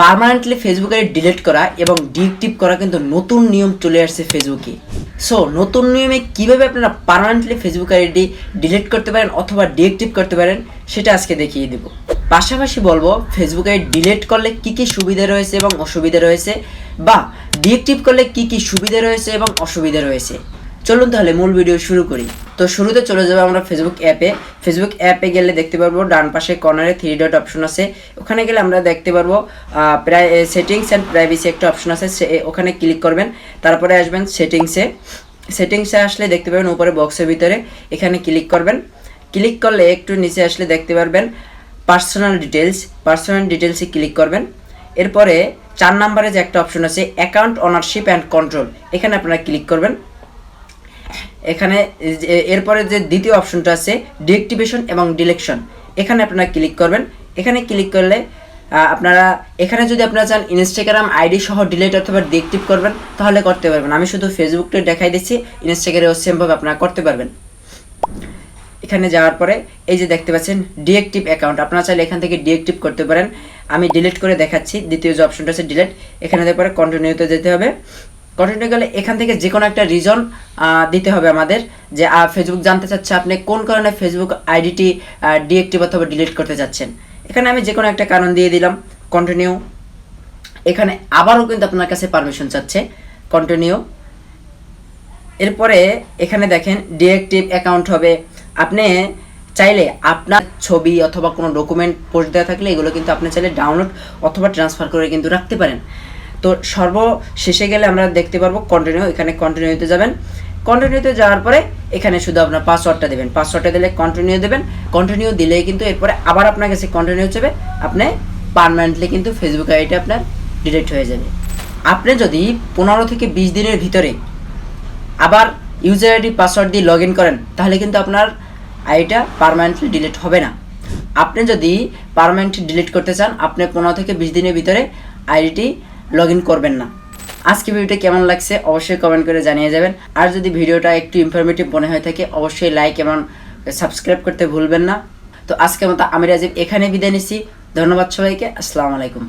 Permanently Facebook ID delete করা এবং deactive করা কিন্তু নতুন নিয়ম চলে আসছে ফেসবুকে। সো নতুন নিয়মে কীভাবে আপনারা পার্মানেন্টলি ফেসবুক আইডি ডিলিট করতে পারেন অথবা ডিএক্টিভ করতে পারেন সেটা আজকে দেখিয়ে দেব। পাশাপাশি বলবো ফেসবুক আইডি ডিলিট করলে কী কী সুবিধা রয়েছে এবং অসুবিধা রয়েছে, বা ডিএক্টিভ করলে কী কী সুবিধা রয়েছে এবং অসুবিধা রয়েছে। চলুন তাহলে মূল ভিডিও শুরু করি। তো শুরুতে চলে যাবো আমরা ফেসবুক অ্যাপে। ফেসবুক অ্যাপে গেলে দেখতে পারবো ডান পাশে কর্নারে 3 ডট অপশন আছে, ওখানে গেলে আমরা দেখতে পারবো সেটিংস অ্যান্ড প্রাইভেসি একটা অপশন আছে, ওখানে ক্লিক করবেন। তারপরে আসবেন সেটিংসে আসলে দেখতে পাবেন উপরে বক্সের ভিতরে, এখানে ক্লিক করবেন। ক্লিক করলে একটু নিচে আসলে দেখতে পারবেন পার্সোনাল ডিটেলসে ক্লিক করবেন। এরপরে 4 নম্বরে যে একটা অপশন আছে অ্যাকাউন্ট ওনারশিপ অ্যান্ড কন্ট্রোল, এখানে আপনারা ক্লিক করবেন। এখানে এরপরে যে দ্বিতীয় অপশনটা আছে ডিএক্টিভেশন এবং ডিলেকশন, এখানে আপনারা ক্লিক করবেন। এখানে ক্লিক করলে আপনারা এখানে যদি আপনারা চান ইনস্টাগ্রাম আইডি সহ ডিলিট অথবা ডিএক্টিভ করবেন তাহলে করতে পারবেন। আমি শুধু ফেসবুকটা দেখাই দিচ্ছি, ইনস্টাগ্রামেও সেমভাবে আপনারা করতে পারবেন। এখানে যাওয়ার পরে এই যে দেখতে পাচ্ছেন ডিএক্টিভ অ্যাকাউন্ট, আপনারা চাইলে এখান থেকে ডিএক্টিভ করতে পারেন। আমি ডিলিট করে দেখাচ্ছি। দ্বিতীয় যে অপশনটা আছে ডিলিট, এখানে দেওয়ার পরে কন্টিনিউতে যেতে হবে। কন্টিনিউ গেলে এখান থেকে যে কোনো একটা রিজন দিতে হবে আমাদের, যে ফেসবুক জানতে চাচ্ছে আপনি কোন কারণে ফেসবুক আইডিটি ডিএক্টিভ অথবা ডিলিট করতে চাচ্ছেন। এখানে আমি যে কোনো একটা কারণ দিয়ে দিলাম, কন্টিনিউ। এখানে আবারও কিন্তু আপনার কাছে পারমিশন চাচ্ছে, কন্টিনিউ। এরপরে এখানে দেখেন ডিএক্টিভ অ্যাকাউন্ট হবে। আপনি চাইলে আপনার ছবি অথবা কোনো ডকুমেন্ট পোস্ট দেওয়া থাকলে এগুলো কিন্তু আপনি চাইলে ডাউনলোড অথবা ট্রান্সফার করে কিন্তু রাখতে পারেন। তো সর্বশেষে গেলে আমরা দেখতে পারবো কন্টিনিউ, এখানে কন্টিনিউতে যাবেন। কন্টিনিউতে যাওয়ার পরে এখানে শুধু আপনার পাসওয়ার্ডটা দেবেন, পাসওয়ার্ডটা দিলে কন্টিনিউ দেবেন। কন্টিনিউ দিলেই কিন্তু এরপরে আবার আপনার কাছে কন্টিনিউ যাবে, আপনি পার্মানেন্টলি কিন্তু ফেসবুক আইডিটা আপনার ডিলিট হয়ে যাবে। আপনি যদি 15 থেকে 20 দিনের ভিতরে আবার ইউজার আইডি পাসওয়ার্ড দিয়ে লগ ইন করেন তাহলে কিন্তু আপনার আইডিটা পার্মানেন্টলি ডিলিট হবে না। আপনি যদি পার্মানেন্টলি ডিলিট করতে চান আপনি 15 থেকে 20 দিনের ভিতরে আইডিটি লগ ইন করবেন না। আজকে ভিডিওটা কেমন লাগছে অবশ্যই কমেন্ট করে জানিয়ে যাবেন। আর যদি ভিডিওটা একটু ইনফরমেটিভ মনে হয়ে থাকে অবশ্যই লাইক এবং সাবস্ক্রাইব করতে ভুলবেন না। তো আজকের মতো আমি রাজীব এখানে বিদায় নিচ্ছি। ধন্যবাদ সবাইকে। আসসালামু আলাইকুম।